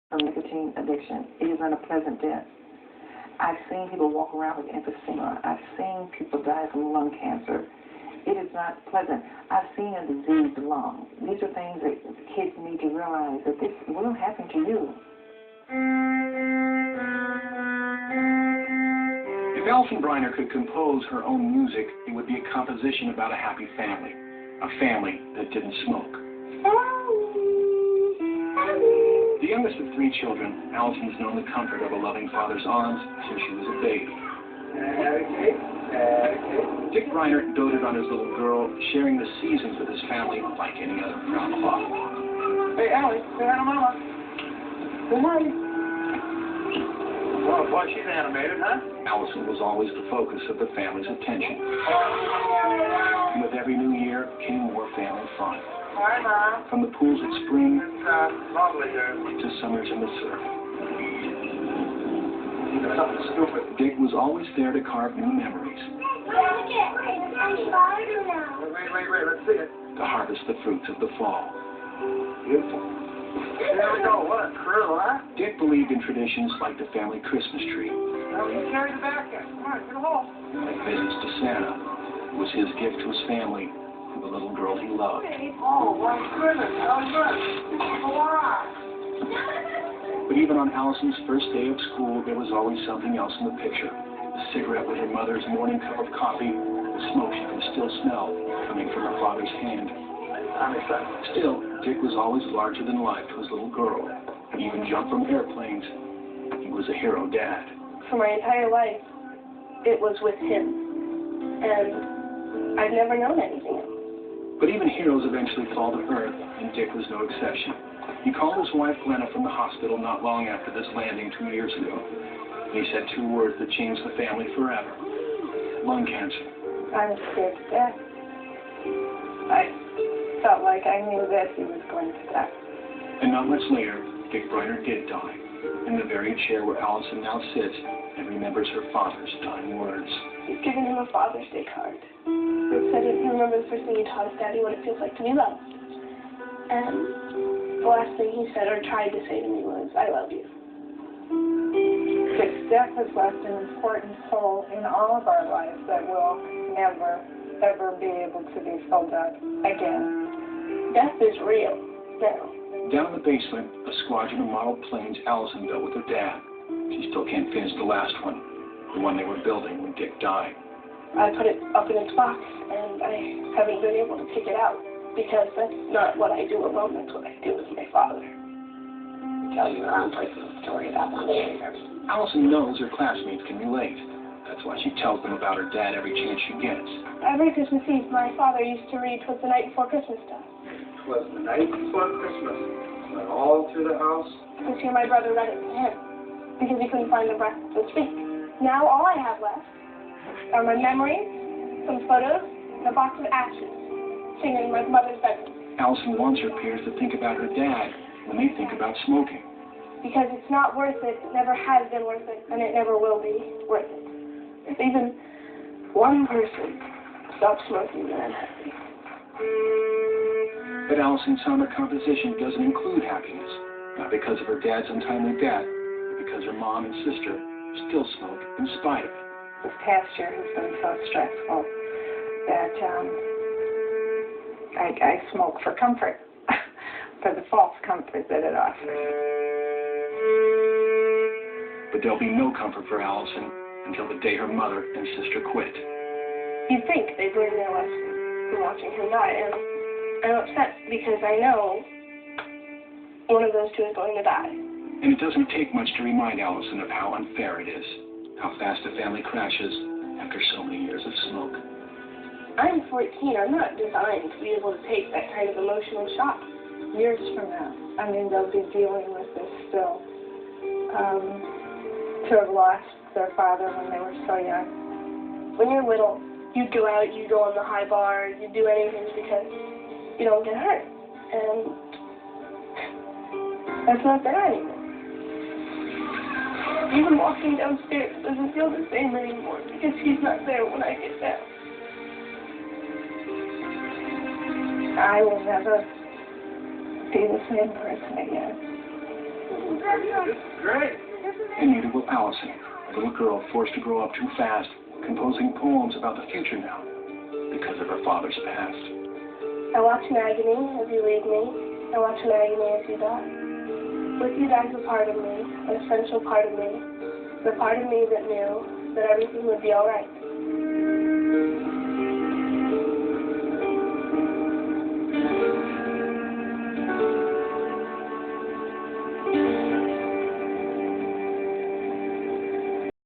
from nicotine addiction. It is not a pleasant death. I've seen people walk around with emphysema. I've seen people die from lung cancer. It is not pleasant. I've seen a diseased lung. These are things that kids need to realize that this will happen to you. If Alison Briner could compose her own music, it would be a composition about a happy family. A family that didn't smoke. The youngest of 3 children, Alison's known the comfort of a loving father's arms since she was a baby. Dick Briner doted on his little girl, sharing the seasons with his family like any other proud father. Hey, Allie, say hi to Mama. Good night. Well, boy, she's animated, huh? Alison was always the focus of the family's attention. And with every new year came more family fun. Hi, Mom. From the pools at spring It's lovely here. to summers in the surf. Something stupid. Dick was always there to carve new memories, Wait, let's see it. to harvest the fruits of the fall. Beautiful. There we go. What a crew, huh? Dick believed in traditions like the family Christmas tree, Now you carry the basket. Come on, get a hole. like visits to Santa, was his gift to his family for the little girl he loved. Oh, my goodness. How good. Wow. But even on Alison's first day of school, there was always something else in the picture. A cigarette with her mother's morning cup of coffee, the smoke she could still smell coming from her father's hand. Still, Dick was always larger than life to his little girl. He even jumped from airplanes. He was a hero dad. For my entire life, it was with him. And I've never known anything else. But even heroes eventually fall to earth, and Dick was no exception. He called his wife Glenna from the hospital not long after this landing 2 years ago. And he said 2 words that changed the family forever. Lung cancer. I was scared to death. I felt like I knew that he was going to die. And not much later, Dick Briner did die, in the very chair where Alison now sits and remembers her father's dying words. He's given him a Father's Day card. It said, "You remember the first thing you taught us, Daddy, what it feels like to be loved." And the last thing he said or tried to say to me was, "I love you." Dick's death has left an important hole in all of our lives that will never, ever be able to be filled up again. Death is real now. Down in the basement, a squadron of model planes Alison built with her dad. She still can't finish the last one, the one they were building when Dick died. I put it up in its box, and I haven't been able to take it out, because that's not what I do alone, that's what I do with my father. Tell your own personal story about my father. Alison knows her classmates can relate. That's why she tells them about her dad every chance she gets. Every Christmas Eve, my father used to read "'Twas the Night Before Christmas" stuff. It was the night before Christmas. Went all through the house. This year my brother read it to him, because he couldn't find the breath to speak. Now all I have left are my memories, some photos, and a box of ashes, singing in my mother's bedroom. Alison wants her peers to think about her dad when they think about smoking. Because it's not worth it, it never has been worth it, and it never will be worth it. If even one person stops smoking, then I'm happy. But Alison's summer composition doesn't include happiness, not because of her dad's untimely death, but because her mom and sister still smoke in spite of it. This past year has been so stressful that I smoke for comfort, for the false comfort that it offers. But there'll be no comfort for Alison until the day her mother and sister quit. You'd think they'd learn their lesson from watching him die, and I'm upset because I know one of those two is going to die. And it doesn't take much to remind Alison of how unfair it is, how fast a family crashes after so many years of smoke. I'm 14. I'm not designed to be able to take that kind of emotional shock. Years from now, I mean, they'll be dealing with this still. To have lost their father when they were so young. When you're little, you'd go out, you'd go on the high bar, you'd do anything because you don't get hurt. And that's not there anymore. Even walking downstairs doesn't feel the same anymore because he's not there when I get down. I will never be the same person again. This is great. And neither will Allison, a little girl forced to grow up too fast, composing poems about the future now because of her father's past. I watch in agony as you leave me. I watch in agony as you die. With you dies a part of me, an essential part of me, the part of me that knew that everything would be all right.